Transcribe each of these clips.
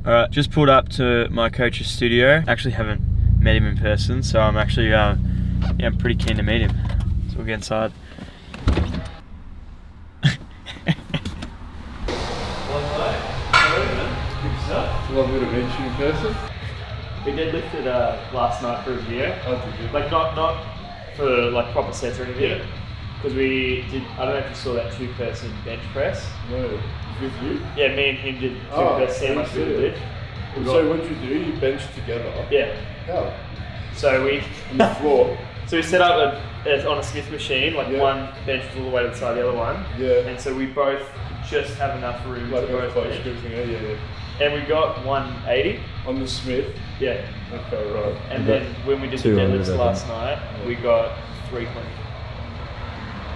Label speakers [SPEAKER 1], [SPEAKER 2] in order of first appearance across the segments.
[SPEAKER 1] Alright, just pulled up to my coach's studio. Actually haven't met him in person, so I'm actually I'm pretty keen to meet him. So we'll get inside.
[SPEAKER 2] Love me to meet you in person.
[SPEAKER 1] We deadlifted last night for a video.
[SPEAKER 2] Oh, did you?
[SPEAKER 1] Like not for like proper sets or anything. Because we did, I don't know if you saw that 2-person bench press.
[SPEAKER 2] No, with you?
[SPEAKER 1] Yeah, me and him did 2-person sandwich for the lift.
[SPEAKER 2] So what you do, you bench together?
[SPEAKER 1] Yeah.
[SPEAKER 2] How?
[SPEAKER 1] So we...
[SPEAKER 2] On the floor?
[SPEAKER 1] So we set up on a Smith machine, like one bench was all the way to the side of the other one.
[SPEAKER 2] Yeah.
[SPEAKER 1] And so we both just have enough room
[SPEAKER 2] like
[SPEAKER 1] to both bench.
[SPEAKER 2] Yeah.
[SPEAKER 1] And we got 180.
[SPEAKER 2] On the Smith?
[SPEAKER 1] Yeah.
[SPEAKER 2] Okay, right.
[SPEAKER 1] And then when we did the deadlifts last night, we got 320.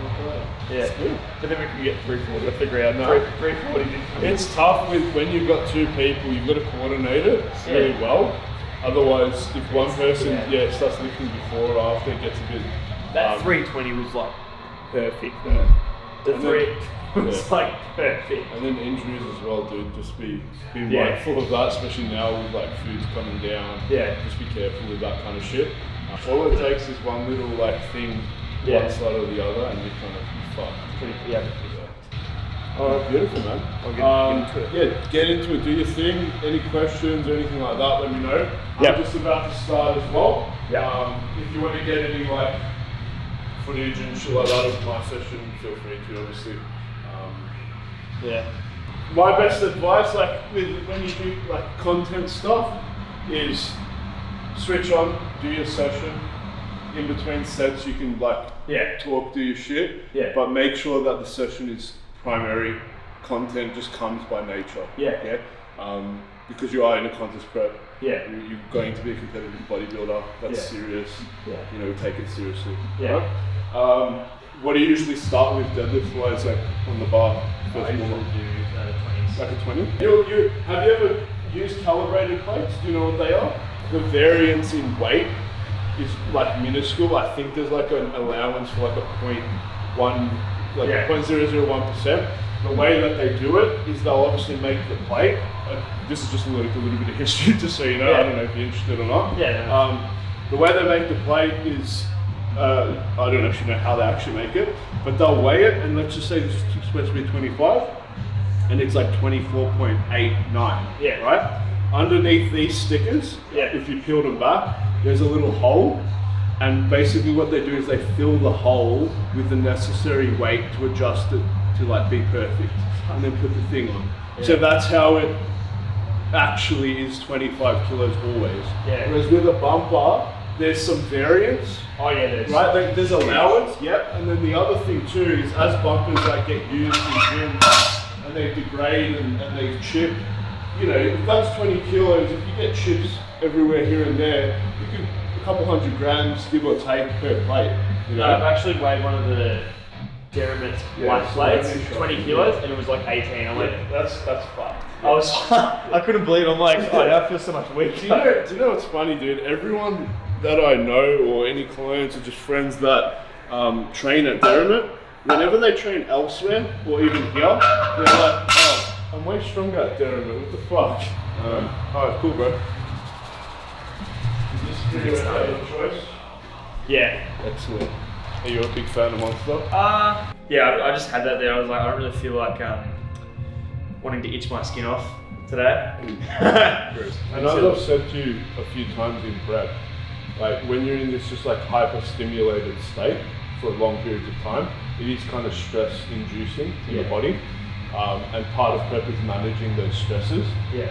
[SPEAKER 2] Okay.
[SPEAKER 1] Yeah.
[SPEAKER 2] That's good.
[SPEAKER 1] But then we can get 340 to figure out.
[SPEAKER 2] No.
[SPEAKER 1] 340.
[SPEAKER 2] It's tough when you've got two people, you've got to coordinate it really well. Otherwise, if one person starts lifting before or after, it gets a bit...
[SPEAKER 1] That 320 was like perfect. The
[SPEAKER 2] And
[SPEAKER 1] three was like perfect.
[SPEAKER 2] And then injuries as well, dude. Just be mindful of that, especially now with like foods coming down.
[SPEAKER 1] Yeah.
[SPEAKER 2] Just be careful with that kind of shit. All it takes is one little like thing, one side or the other, and you kind of fucked. Alright, beautiful, man.
[SPEAKER 1] I'll
[SPEAKER 2] get into it. Do your thing. Any questions or anything like that, let me know.
[SPEAKER 1] Yep.
[SPEAKER 2] I'm just about to start as well.
[SPEAKER 1] Yeah.
[SPEAKER 2] If you want to get any like footage and shit like that of my session, feel free to, obviously. My best advice, like when you do like content stuff, is switch on, do your session. In between sets, you can like talk, do your shit.
[SPEAKER 1] Yeah.
[SPEAKER 2] But make sure that the session is primary content, just comes by nature.
[SPEAKER 1] Yeah.
[SPEAKER 2] Because you are in a contest prep.
[SPEAKER 1] Yeah.
[SPEAKER 2] You're going to be a competitive bodybuilder. That's serious.
[SPEAKER 1] Yeah.
[SPEAKER 2] You know, take it seriously.
[SPEAKER 1] Yeah.
[SPEAKER 2] Right? What do you usually start with deadlift wise, like on the bar?
[SPEAKER 1] I usually do 20s.
[SPEAKER 2] Like a 20? Have you ever used calibrated plates? Do you know what they are? The variance in weight is like minuscule. I think there's like an allowance for like a 0.1, like 0.001%. The way that they do it is they'll obviously make the plate. This is just a little bit of history, just so you know. I don't know if you're interested or not. The way they make the plate is, I don't actually know how they actually make it, but they'll weigh it, and let's just say this is supposed to be 25, and it's like 24.89.
[SPEAKER 1] Yeah.
[SPEAKER 2] Right? Underneath these stickers, if you peel them back, there's a little hole, and basically what they do is they fill the hole with the necessary weight to adjust it to like be perfect, and then put the thing on. So that's how it actually is 25 kilos always. Whereas with a bumper, there's some variance. Right, like there's allowance. And then the other thing too is as bumpers like get used in gyms and they degrade and they chip, you know, if that's 20 kilos, if you get chips everywhere here and there, you can a couple 100 grams give or take per plate. You know?
[SPEAKER 1] I've actually weighed one of the Jeremy's white plates, 20 kilos, and it was like 18. I'm like,
[SPEAKER 2] that's fucked.
[SPEAKER 1] I couldn't believe it. I'm like, I feel so much weaker.
[SPEAKER 2] Do you know what's funny, dude? Everyone that I know, or any clients or just friends that train at Derrimut, whenever they train elsewhere or even here, they're like, oh, I'm way stronger at Derrimut. What the fuck? Alright, cool, bro. Is this pretty much your choice?
[SPEAKER 1] Yeah.
[SPEAKER 2] Excellent. Are you a big fan of Monster?
[SPEAKER 1] Yeah, I just had that there. I was like, I don't really feel like wanting to itch my skin off today.
[SPEAKER 2] And as I've said to you a few times in prep, like when you're in this just like hyper-stimulated state for long periods of time, it is kind of stress-inducing in the body. And part of prep is managing those stresses.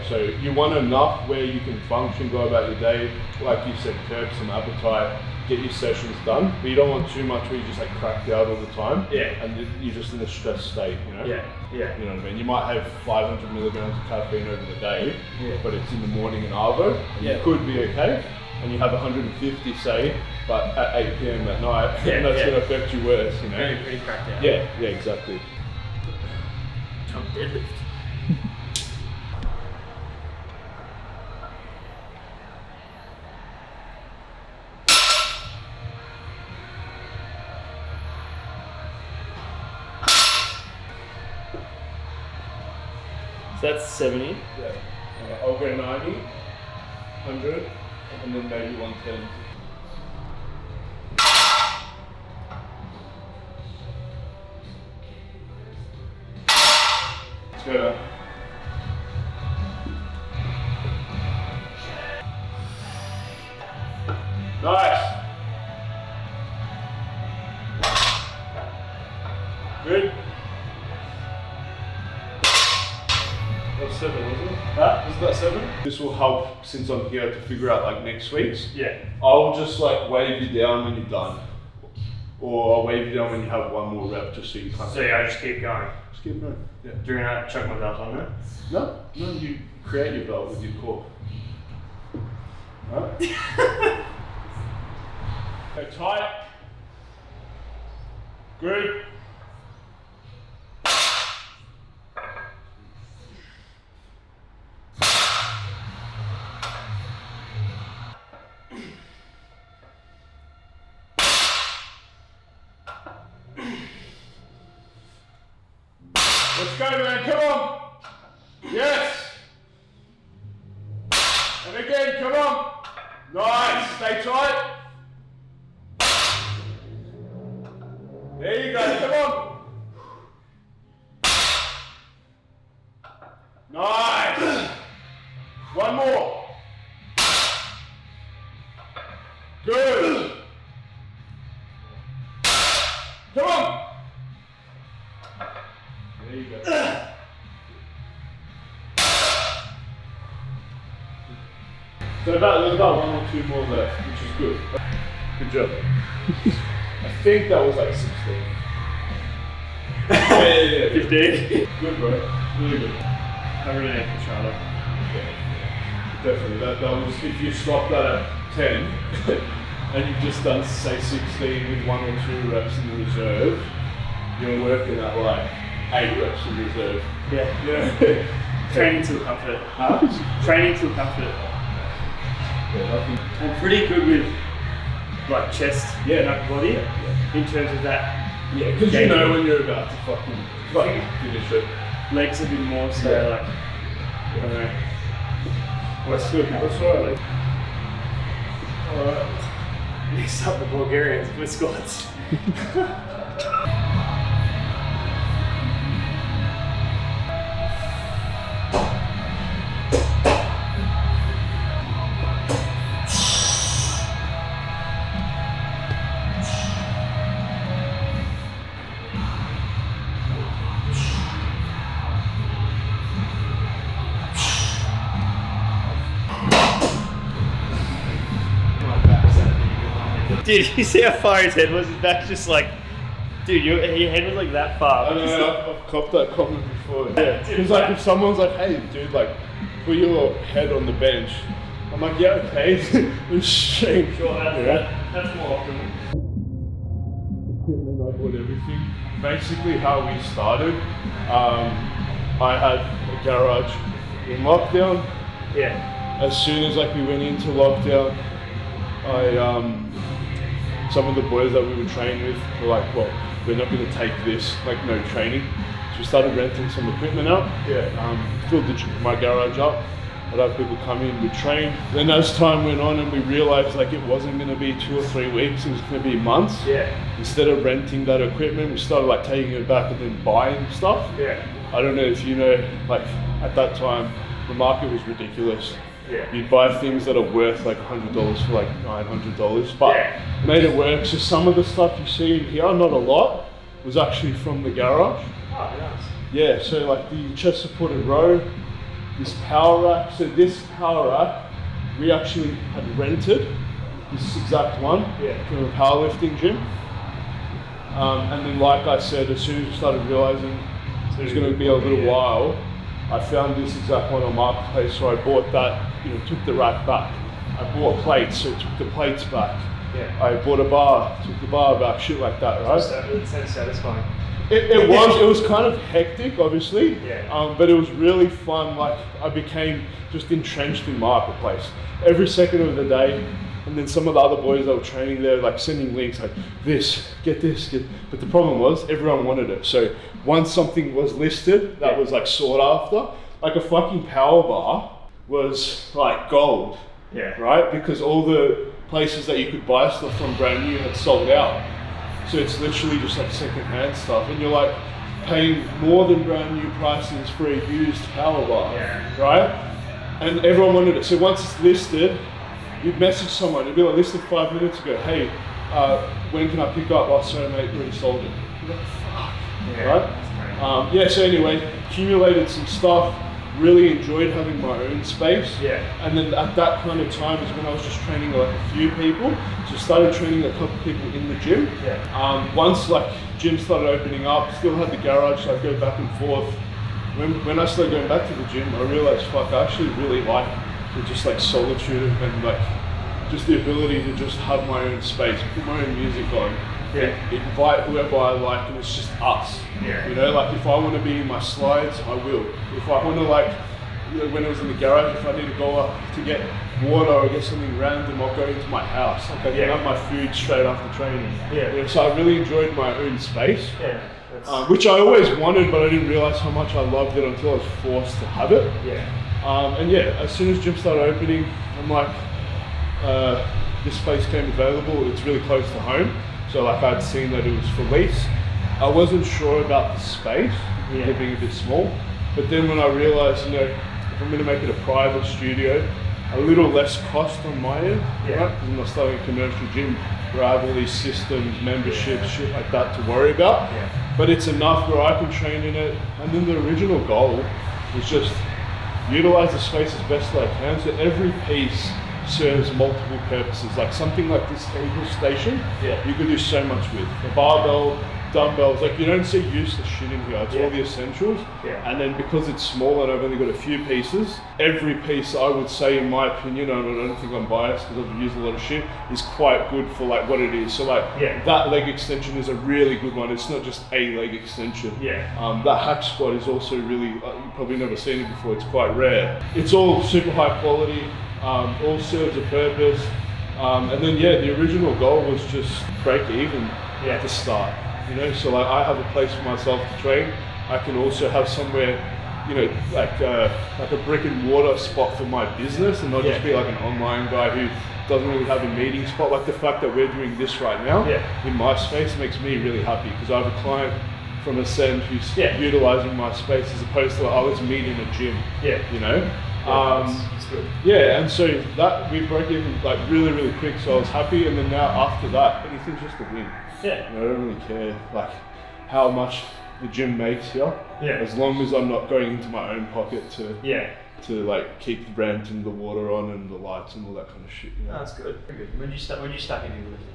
[SPEAKER 2] So you want enough where you can function, go about your day, like you said, curb some appetite, get your sessions done, but you don't want too much where you just like cracked out all the time. And you're just in a stress state, you know? You know what I mean? You might have 500 milligrams of caffeine over the day, but it's in the morning and arvo, and you could be okay. And you have 150, say, but at 8 p.m. at night, and that's going to affect you worse, you know?
[SPEAKER 1] Pretty cracked out.
[SPEAKER 2] Yeah, exactly.
[SPEAKER 1] Jump deadlift. So that's 70.
[SPEAKER 2] Yeah. I'll go 90, 100, and then maybe 110. Let's go now. Nice. Good. That's 7, wasn't it?
[SPEAKER 1] Huh?
[SPEAKER 2] Was that 7? This will help since I'm here to figure out like next week's.
[SPEAKER 1] Yeah.
[SPEAKER 2] I'll just like wave you down when you're done. Or I'll wave you down when you have one more rep just so you can't.
[SPEAKER 1] So yeah, I just keep going.
[SPEAKER 2] Just keep going. Yeah.
[SPEAKER 1] Do you gonna chuck my belt on there?
[SPEAKER 2] No, you create your belt with your core. Alright? Go tight. Good. Let's go, man, come on! Yes! And again, come on! Nice, stay tight. There you go, come on! Nice! One more. Good! Come on! There you go. So there's about 1 or 2 more left, which is good. Good job. I think that was like 16. Yeah.
[SPEAKER 1] 15.
[SPEAKER 2] Good, bro. Really good.
[SPEAKER 1] I really need to try that.
[SPEAKER 2] Yeah. Definitely. That was, if you stop that at 10 and you've just done say 16 with 1 or 2 reps in the reserve, you're working at like 8 reps in reserve.
[SPEAKER 1] Yeah.
[SPEAKER 2] Yeah.
[SPEAKER 1] Training to comfort.
[SPEAKER 2] Huh?
[SPEAKER 1] Training to comfort.
[SPEAKER 2] Yeah,
[SPEAKER 1] I'm pretty good with like chest and upper body in terms of that.
[SPEAKER 2] yeah, because you know when you're about to fucking finish it.
[SPEAKER 1] Legs a bit more, so like, I don't know.
[SPEAKER 2] That's good. That's alright. Alright.
[SPEAKER 1] Mix up the Bulgarians with squats. Dude, you see how far his head was? His back's just like, dude, your head was like that far.
[SPEAKER 2] I know, I've copped that comment before. Yeah, because like if someone's like, hey dude, like put your head on the bench, I'm like, yeah, okay. It's straight.
[SPEAKER 1] Sure, that's more optimal.
[SPEAKER 2] And I bought everything. Basically how we started, I had a garage in lockdown.
[SPEAKER 1] Yeah.
[SPEAKER 2] As soon as like we went into lockdown, some of the boys that we were training with were like, well, we're not going to take this, like no training. So we started renting some equipment out. Yeah. Filled my garage up. I'd have people come in, we'd train. Then as time went on and we realized like it wasn't going to be 2 or 3 weeks, it was going to be months.
[SPEAKER 1] Yeah.
[SPEAKER 2] Instead of renting that equipment, we started like taking it back and then buying stuff.
[SPEAKER 1] Yeah.
[SPEAKER 2] I don't know if you know, like at that time, the market was ridiculous.
[SPEAKER 1] Yeah.
[SPEAKER 2] You'd buy things that are worth like $100 for like $900, but made it work. So some of the stuff you see in here, not a lot, was actually from the garage.
[SPEAKER 1] Oh, nice.
[SPEAKER 2] Yeah, so like the chest supported row, this power rack. So this power rack, we actually had rented, this exact one, from a powerlifting gym. And then like I said, as soon as we started realizing it was going to be a little while, I found this exact one on Marketplace, so I bought that, took the rack back. I bought plates, so took the plates back.
[SPEAKER 1] Yeah.
[SPEAKER 2] I bought a bar, took the bar back, shit like that, right?
[SPEAKER 1] It sounds satisfying.
[SPEAKER 2] It was kind of hectic, obviously, but it was really fun. Like I became just entrenched in Marketplace every second of the day. And then some of the other boys that were training there, like sending links, like get this. But the problem was everyone wanted it. So once something was listed that was like sought after, like a fucking power bar was like gold.
[SPEAKER 3] Yeah.
[SPEAKER 2] Right? Because all the places that you could buy stuff from brand new had sold out. So it's literally just like second-hand stuff, and you're like paying more than brand new prices for a used power bar, right? And everyone wanted it. So once it's listed, you'd message someone, it'd be like listed 5 minutes ago, hey, when can I pick up? Oh, sorry mate, already sold it. You're like, fuck, right? So anyway, accumulated some stuff, really enjoyed having my own space. And then at that kind of time is when I was just training like a few people. So started training a couple of people in the gym. Once like gym started opening up, still had the garage, so I'd go back and forth. When I started going back to the gym, I realized, fuck, I actually really like the just like solitude and like just the ability to just have my own space, put my own music on, invite whoever I like, and it's just us. You know, like if I want to be in my slides, I will. If I want to like, you know, when I was in the garage, if I need to go up to get water or get something random, I'll go into my house. Like I can have my food straight after training. You know, so I really enjoyed my own space. Which I always wanted, but I didn't realize how much I loved it until I was forced to have it. And as soon as gym started opening, I'm like, this place came available. It's really close to home, so like I'd seen that it was for lease. I wasn't sure about the space, it being a bit small. But then when I realized, you know, if I'm going to make it a private studio, a little less cost on my end, right? Because I'm not starting a commercial gym where I have all these systems, memberships, shit like that to worry about. But it's enough where I can train in it. And then the original goal was just utilize the space as best I can. So every piece serves multiple purposes. Like something like this cable station, you could do so much with. The barbell, dumbbells, like you don't see useless shit in here. It's all the essentials. And then because it's small and I've only got a few pieces, every piece I would say, in my opinion, and I don't think I'm biased because I've used a lot of shit, is quite good for like what it is. So like that leg extension is a really good one. It's not just a leg extension. That hack squat is also really, you've probably never seen it before. It's quite rare. It's all super high quality. All serves a purpose. And then the original goal was just break even at the start. You know, so like I have a place for myself to train. I can also have somewhere, you know, like a brick and mortar spot for my business, and not just be like an online guy who doesn't really have a meeting spot. Like the fact that we're doing this right now in my space makes me really happy, because I have a client from Ascend who's utilizing my space as opposed to like, oh, let's meet in a gym. You know.
[SPEAKER 3] That's good.
[SPEAKER 2] And so that we broke even like really, really quick. So I was happy, and then now after that, anything's just a win. You know, I don't really care like how much the gym makes here. As long as I'm not going into my own pocket to like keep the rent and the water on and the lights and all that kind of shit. You know?
[SPEAKER 3] That's good. Very good. When did you start getting into lifting?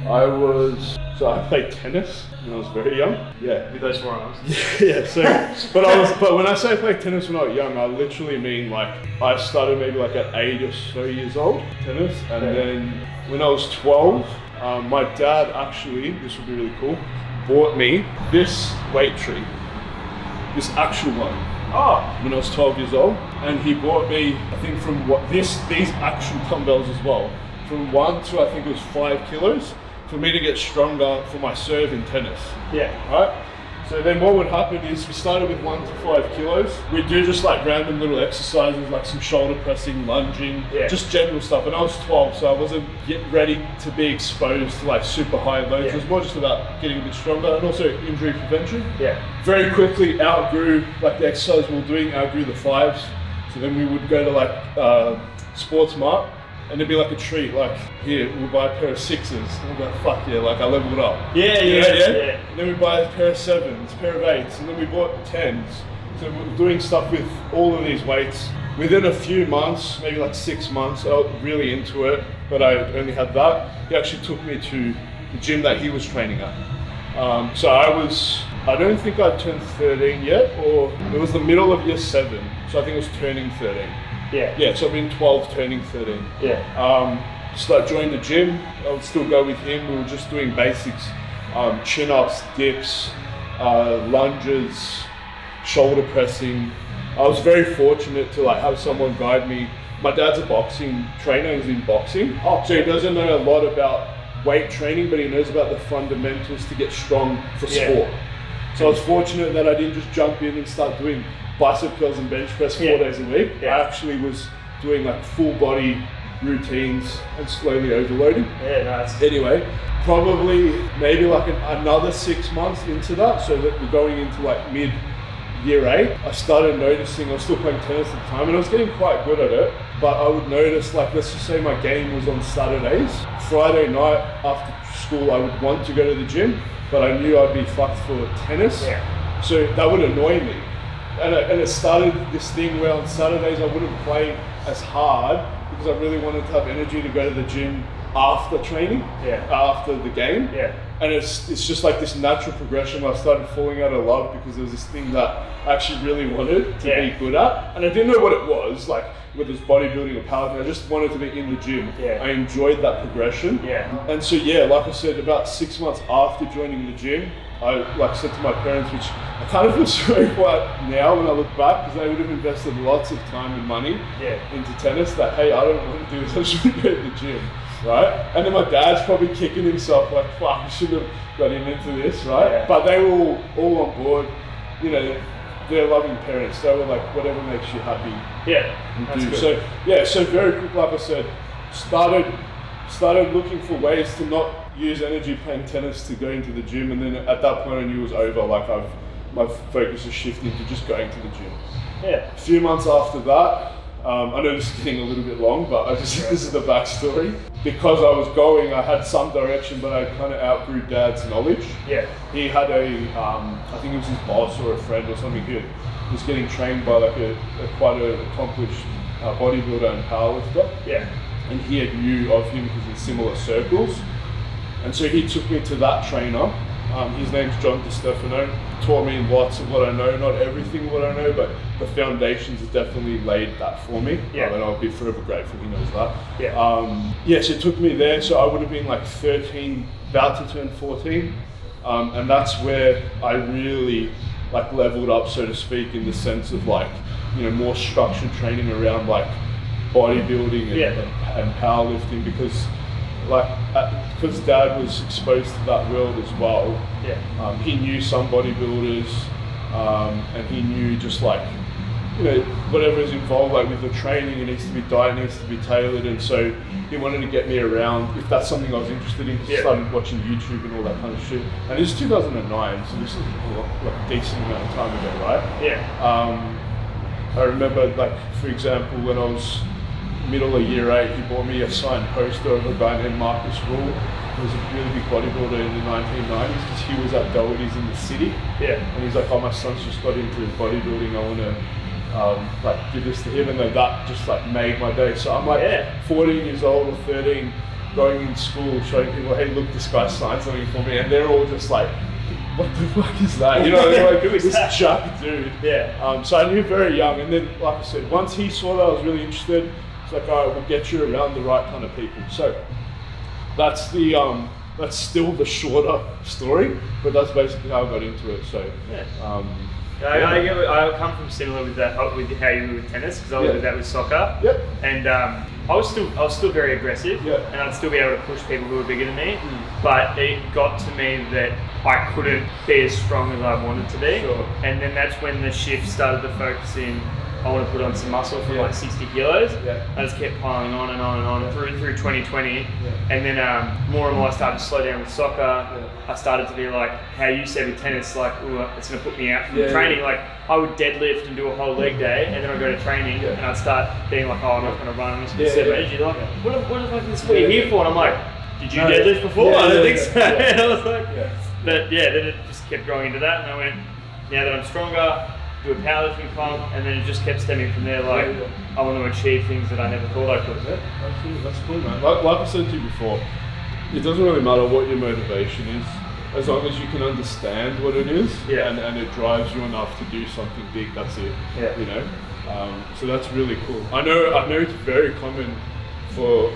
[SPEAKER 2] I played tennis when I was very young.
[SPEAKER 3] With those forearms.
[SPEAKER 2] But when I say I played tennis when I was young, I literally mean like I started maybe like at 8 or so years old, tennis, and then when I was 12, my dad actually, this would be really cool, bought me this weight tree, this actual one. When I was 12 years old, and he bought me, I think from these actual dumbbells as well, from 1 to I think it was 5 kilos, for me to get stronger for my serve in tennis. Right? So then what would happen is we started with 1 to 5 kilos. We'd do just like random little exercises, like some shoulder pressing, lunging, just general stuff. And I was 12, so I wasn't yet ready to be exposed to like super high loads. It was more just about getting a bit stronger, and also injury prevention. Very quickly outgrew, like the exercise we were doing, outgrew the 5s. So then we would go to like Sports Mart, and it'd be like a treat, like, here, we'll buy a pair of 6s. And we'll go, fuck yeah, like I leveled up. And then we buy a pair of 7s, a pair of 8s, and then we bought 10s. So we're doing stuff with all of these weights. Within a few months, maybe like 6 months, I was really into it, but I only had that. He actually took me to the gym that he was training at. So I don't think I'd turned 13 yet, or it was the middle of year 7. So I think it was turning 13. So I've been 12 turning 13. So I joined the gym. I would still go with him. We were just doing basics, chin-ups, dips, lunges, shoulder pressing. I was very fortunate to like have someone guide me. My dad's a boxing trainer, he's in boxing. So he doesn't know a lot about weight training, but he knows about the fundamentals to get strong for sport. So I was fortunate that I didn't just jump in and start doing bicep curls and bench press 4 days a week.
[SPEAKER 3] Yeah.
[SPEAKER 2] I actually was doing like full body routines and slowly overloading.
[SPEAKER 3] Yeah, nice.
[SPEAKER 2] Anyway, probably maybe like another 6 months into that, so that we're going into like mid year 8, I started noticing, I was still playing tennis at the time and I was getting quite good at it, but I would notice, like, let's just say my game was on Saturdays. Friday night after school I would want to go to the gym, but I knew I'd be fucked for tennis.
[SPEAKER 3] Yeah.
[SPEAKER 2] So that would annoy me. And it started this thing where on Saturdays I wouldn't play as hard because I really wanted to have energy to go to the gym after training, after the game.
[SPEAKER 3] Yeah.
[SPEAKER 2] And it's just like this natural progression where I started falling out of love because there was this thing that I actually really wanted to be good at. And I didn't know what it was, like whether it was bodybuilding or powerlifting, I just wanted to be in the gym.
[SPEAKER 3] Yeah.
[SPEAKER 2] I enjoyed that progression.
[SPEAKER 3] Yeah.
[SPEAKER 2] And so like I said, about 6 months after joining the gym, I like said to my parents, which I kind of feel sorry for now when I look back, because they would have invested lots of time and money into tennis, that hey, I don't want to do this, I should go to the gym. Right? And then my dad's probably kicking himself like, fuck, I should have got him into this, right? Yeah. But they were all on board, you know, they're loving parents. They were like, whatever makes you happy.
[SPEAKER 3] Yeah, that's
[SPEAKER 2] good. So very quick, like I said, started looking for ways to not use energy playing tennis to go into the gym, and then at that point I knew it was over. Like my focus is shifting to just going to the gym.
[SPEAKER 3] Yeah.
[SPEAKER 2] A few months after that, I know this is getting a little bit long, but this is the backstory. Because I was going, I had some direction, but I kind of outgrew Dad's knowledge.
[SPEAKER 3] Yeah.
[SPEAKER 2] He had I think it was his boss or a friend or something, who was getting trained by like a quite an accomplished bodybuilder and powerlifter.
[SPEAKER 3] Yeah.
[SPEAKER 2] And he had knew of him because in similar circles. And so he took me to that trainer. His name's John DeStefano. Taught me lots of what I know, not everything what I know, but the foundations have definitely laid that for me.
[SPEAKER 3] Yeah.
[SPEAKER 2] And I'll be forever grateful he knows that.
[SPEAKER 3] Yeah.
[SPEAKER 2] So it took me there. So I would have been like 13, about to turn 14. And that's where I really like leveled up, so to speak, in the sense of like, you know, more structured training around like bodybuilding and powerlifting, because because Dad was exposed to that world as well. He knew some bodybuilders, and he knew just like, you know, whatever is involved, like with the training, it needs to be diet, needs to be tailored, and so he wanted to get me around if that's something I was interested in. I started watching YouTube and all that kind of shit, and it's 2009, so this is like a decent amount of time ago, right? I remember, like, for example, when I was middle of year 8, he bought me a signed poster of a guy named Marcus Rule. He was a really big bodybuilder in the 1990s because he was at Doherty's in the city. And he's like, oh, my son's just got into bodybuilding, I want to like give this to him, and then that just like made my day. So I'm like 14 years old or 13, going in school, showing people, hey, look, this guy signed something for me, and they're all just like, what the fuck is that? You know, they're like, this chuck dude. So I knew very young, and then, like I said, once he saw that I was really interested, it's like, all right, we'll get you around the right kind of people. So that's the that's still the shorter story, but that's basically how I got into it. So
[SPEAKER 3] I come from similar with that, with how you were with tennis, because I was with that with soccer. And I was still very aggressive, and I'd still be able to push people who were bigger than me. But it got to me that I couldn't be as strong as I wanted to be. And then that's when the shift started to focus in, I want to put on some muscle for like 60 kilos. I just kept piling on and on and on through 2020. And then more and more I started to slow down with soccer. I started to be like, how you said with tennis, like, ooh, it's going to put me out from training. Like, I would deadlift and do a whole leg day, and then I'd go to training, and I'd start being like, oh, I'm not going to run, I'm just going to save energy. They're like, what the fuck is this what you're here for? And I'm like, did you deadlift before? I don't think so. And I was like, but then it just kept growing into that, and I went, now that I'm stronger, do a powerlifting comp, and then it just kept stemming from there. Like, I want to achieve things that I never thought I could.
[SPEAKER 2] That's cool, man. Like I said to you before, it doesn't really matter what your motivation is, as long as you can understand what it is, and it drives you enough to do something big. That's it. You know. So that's really cool. I know it's very common for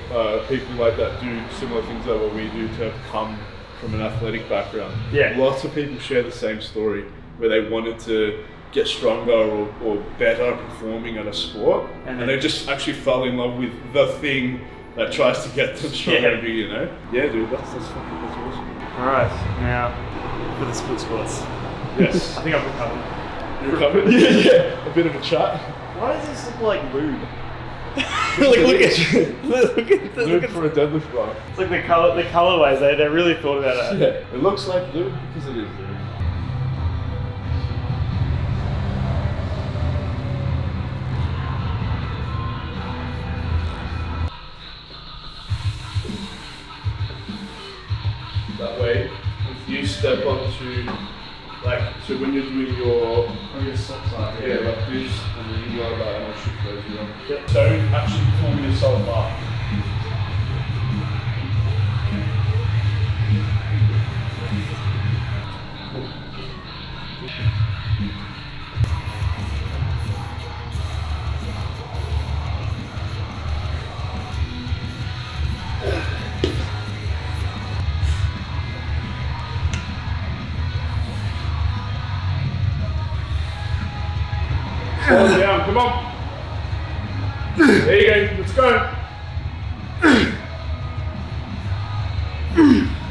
[SPEAKER 2] people like that do similar things like what we do to have come from an athletic background. Lots of people share the same story where they wanted to get stronger or better performing at a sport, and they just actually fell in love with the thing that tries to get them stronger, you know? Yeah, dude, that's awesome.
[SPEAKER 3] Alright, now for the split squats.
[SPEAKER 2] Yes.
[SPEAKER 3] I think I've recovered.
[SPEAKER 2] You're covered? Yeah. A bit of a chat.
[SPEAKER 3] Why does this look like lube?
[SPEAKER 1] look at
[SPEAKER 2] Lube for a deadlift bar.
[SPEAKER 3] It's like the colorways. They really thought about that.
[SPEAKER 2] Yeah. It looks like lube because it is lube. That way, if you step onto, like, so when you're doing your
[SPEAKER 3] Socks are.
[SPEAKER 2] yeah, like this, and then you go like that, and I'll shift those around. Yep. Don't actually pull yourself up. Slow down, come on. There you go, let's go.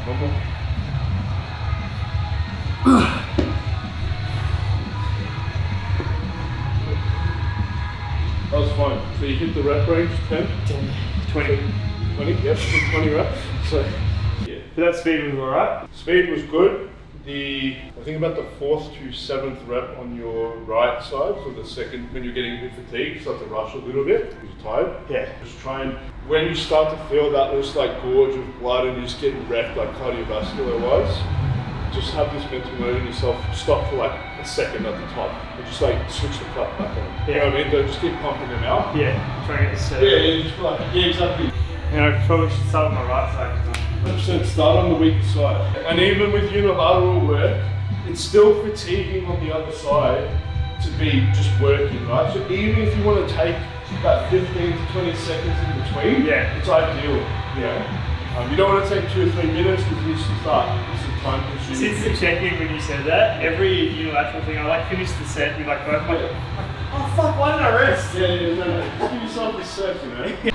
[SPEAKER 2] One more. That was fine. So you hit the rep range, 10?
[SPEAKER 3] 20.
[SPEAKER 2] 20, yep, 20 reps. So, yeah.
[SPEAKER 3] That speed was alright.
[SPEAKER 2] Speed was good. I think about the 4th to 7th rep on your right side, so the second, when you're getting a bit fatigued, start to rush a little bit because you're tired.
[SPEAKER 3] Yeah.
[SPEAKER 2] Just try and, when you start to feel that little like gorge of blood and you're just getting wrecked like cardiovascular wise, just have this mental note in yourself, stop for like a second at the top and just like switch the cup back on. You know what I mean? Don't just keep pumping them out.
[SPEAKER 3] Yeah, trying to get the set.
[SPEAKER 2] Yeah, just like, yeah, exactly.
[SPEAKER 3] And I probably should start with my right side.
[SPEAKER 2] 100% start on the weaker side. And even with unilateral work, it's still fatiguing on the other side to be just working, right? So even if you want to take that 15 to 20 seconds in between,
[SPEAKER 3] yeah,
[SPEAKER 2] it's ideal. Yeah. You don't want to take 2 or 3 minutes because you start. This is time consuming.
[SPEAKER 3] Since the check-in when you said that, every unilateral thing, I like finish the set with like both my. Oh fuck! Why didn't I rest?
[SPEAKER 2] Yeah, no. Just give yourself a sec, you know.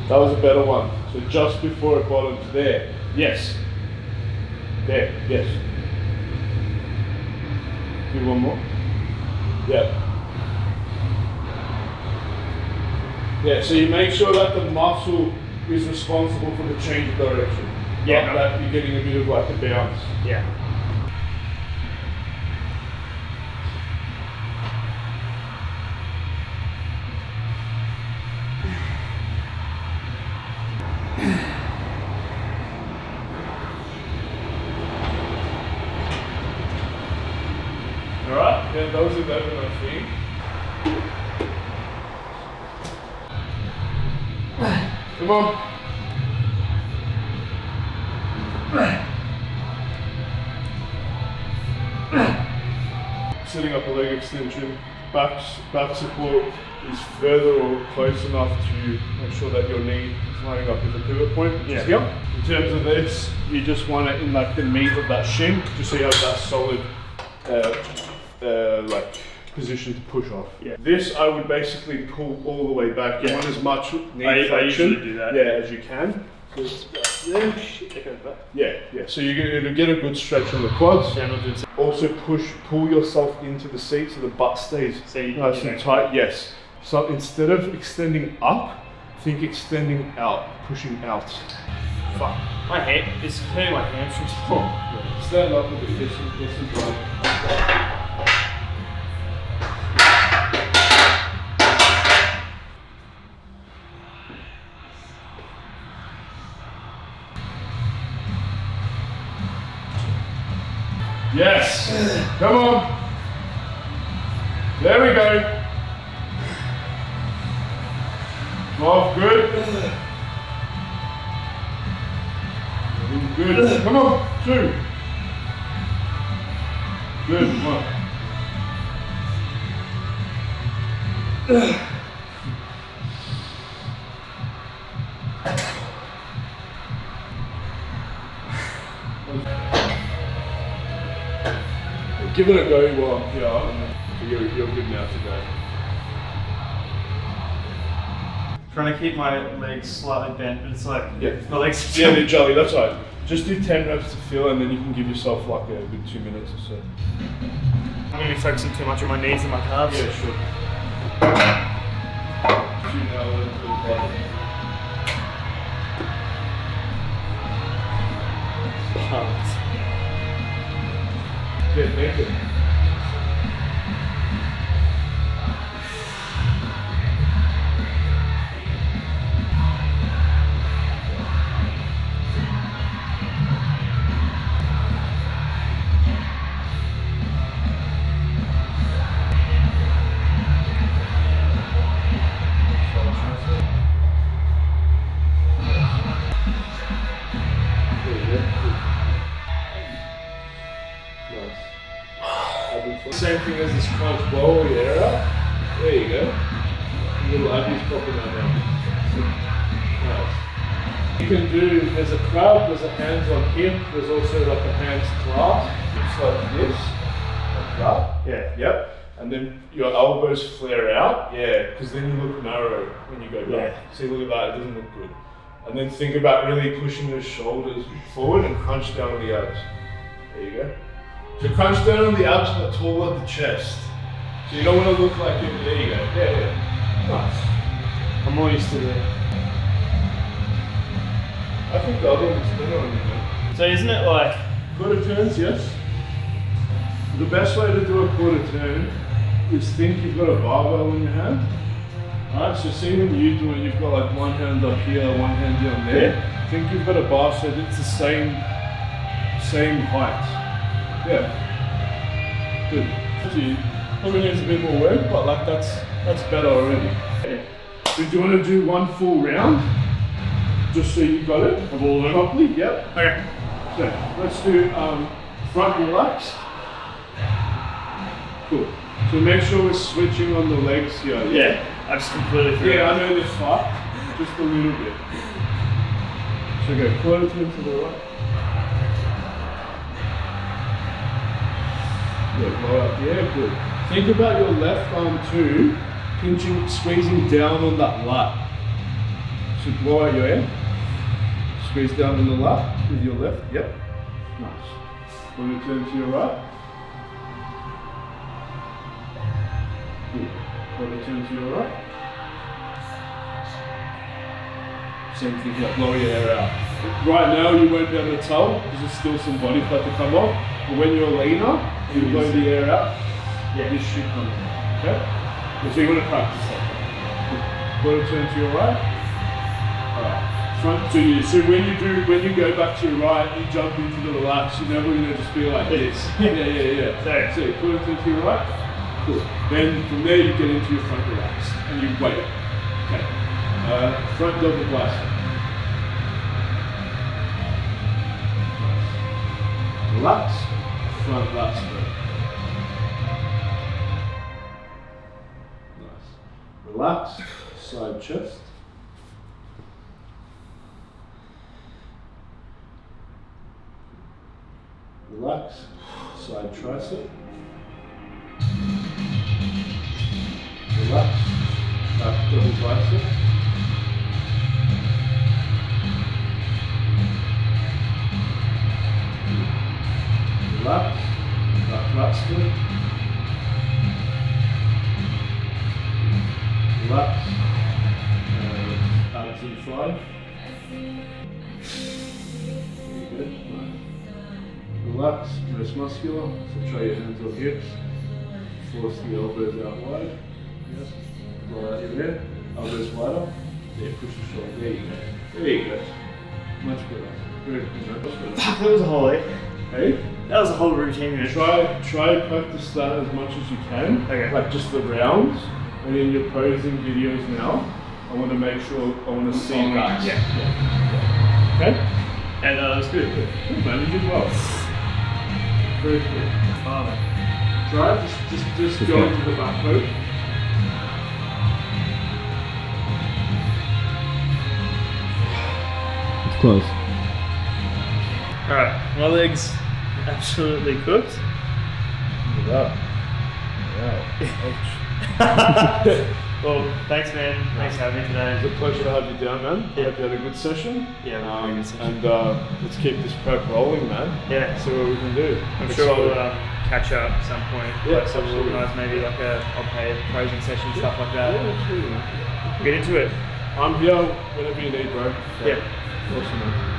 [SPEAKER 2] That was a better one. So just before it bottoms there. Yes. There, yes. Do one more. Yeah. Yeah, so you make sure that the muscle is responsible for the change of direction.
[SPEAKER 3] Yeah.
[SPEAKER 2] Not that you're getting a bit of like a bounce.
[SPEAKER 3] Yeah.
[SPEAKER 2] Alright? Yeah, those are better, I think. Come on. Setting up a leg extension, back support is further or close enough to make sure that your knee is lining up with the pivot point, which is here. In terms of this, you just want it in like the meat of that shin, just so you have that solid like position to push off.
[SPEAKER 3] Yeah.
[SPEAKER 2] This I would basically pull all the way back. You want as much knee
[SPEAKER 3] I
[SPEAKER 2] flexion,
[SPEAKER 3] usually do that.
[SPEAKER 2] yeah, as you can. So it's there.
[SPEAKER 3] Shit, that goes back.
[SPEAKER 2] Yeah. So you'll get a good stretch on the quads.
[SPEAKER 3] Yeah, I'm not doing so.
[SPEAKER 2] Also pull yourself into the seat so the butt stays nice and tight. Yes. So instead of extending up, think extending out, pushing out.
[SPEAKER 3] Fuck. My hand is hurting my hamstrings.
[SPEAKER 2] Yeah. Stand up a bit. This is right. Yes. Come on. There we go. 12, good. Good. Come on, 2. Good, 1. Give it a go while I'm here, and then you're good now to go.
[SPEAKER 3] Trying to keep my legs slightly bent, but it's like my legs.
[SPEAKER 2] Yeah, they're jelly. That's right. Just do 10 reps to feel, and then you can give yourself like a good 2 minutes or so.
[SPEAKER 3] I'm gonna be focusing too much on my knees and my calves.
[SPEAKER 2] Yeah, sure. 2 now, 11 to the bottom.
[SPEAKER 3] Pumped.
[SPEAKER 2] Good, make it. Same thing as this crunch blow your air out. There you go. Little abby's popping out now. Nice. You can do, there's a crab, there's a hands on hip, there's also like a hands clasp. It's like this, like that.
[SPEAKER 3] Yeah.
[SPEAKER 2] Yep. And then your elbows flare out. Yeah, because then you look narrow when you go back.
[SPEAKER 3] Yeah.
[SPEAKER 2] See, look at that, it doesn't look good. And then think about really pushing those shoulders forward and crunch down on the abs. There you go. So crunch down on the abs but toward the chest. So you don't want to look like it. There you go. Yeah. Nice.
[SPEAKER 3] I'm more used to it.
[SPEAKER 2] I think the other one's better on you, man.
[SPEAKER 3] So isn't it like
[SPEAKER 2] Quarter turns, yes. The best way to do a quarter turn is think you've got a barbell in your hand. Alright, so see when you do it, you've got like one hand up here, one hand down there.
[SPEAKER 3] Yeah.
[SPEAKER 2] Think you've got a bar so that it's the same height. Yeah. Good. Probably needs a bit more work, but like that's better already.
[SPEAKER 3] yeah.
[SPEAKER 2] So do you want to do one full round? Just so you got it of all of them properly? Yep.
[SPEAKER 3] Okay.
[SPEAKER 2] So let's do front relax. Cool. So make sure we're switching on the legs here.
[SPEAKER 3] Yeah. I just completely forgot.
[SPEAKER 2] Yeah, I know this part. Just a little bit. So go quarter turn to the right. Good, blow up. Yeah, good. Think about your left arm too, pinching, squeezing down on that lat. So blow out your air. Squeeze down on the lat with your left. Yep. Nice. When you turn to your right. Good. When you turn to your right. Same thing here. Blow your air out. Right now you won't be able to tell because there's still some body fat to come off. But when you're leaner, you blow the air out. Yeah, this should come in. Okay? So you want to practice that. Quarter turn to your right. Alright. Front to you. So when you go back to your right, you jump into the relax. You're never going to just be like this. Yeah. So quarter turn to your right. Cool. Then from there you get into your front relax and you wait. Okay. Front double bicep. Relax. Front lat spread. Nice. Relax. Side chest. Relax. Side tricep. Relax. Back double bicep. Relax. Back lat split. Relax. Abs in 5. Good. Nice. Relax. Most muscular. So try your hands on hips. Force the elbows out wide. Yes. Blow out your air. Elbows wider. There, push the shoulder. There you go. There you go. Much better. Good. Much better.
[SPEAKER 3] That was a whole
[SPEAKER 2] Hey?
[SPEAKER 3] That was a whole routine.
[SPEAKER 2] Try practice that as much as you can.
[SPEAKER 3] Okay.
[SPEAKER 2] Like just the rounds. And in your posing videos now, I want to make sure, I want to see that.
[SPEAKER 3] Yeah.
[SPEAKER 2] Okay?
[SPEAKER 3] And that was good.
[SPEAKER 2] Good man, you did well. Very good. Try it, just go into the back post.
[SPEAKER 1] It's close.
[SPEAKER 3] Alright, my legs absolutely cooked.
[SPEAKER 2] Look at that.
[SPEAKER 3] Well, thanks man. Thanks for having me today.
[SPEAKER 2] It's a pleasure to have you down, man. I hope you had a good session.
[SPEAKER 3] Yeah, very good session.
[SPEAKER 2] And let's keep this prep rolling, man.
[SPEAKER 3] Yeah.
[SPEAKER 2] See what we can do.
[SPEAKER 3] I'm sure we'll catch up at some point.
[SPEAKER 2] Yeah,
[SPEAKER 3] so we'll organise maybe like I'll pay posing session, stuff like that.
[SPEAKER 2] Yeah, absolutely.
[SPEAKER 3] Get into it.
[SPEAKER 2] I'm here whenever you need, bro. So,
[SPEAKER 3] Yeah.
[SPEAKER 2] Awesome, man.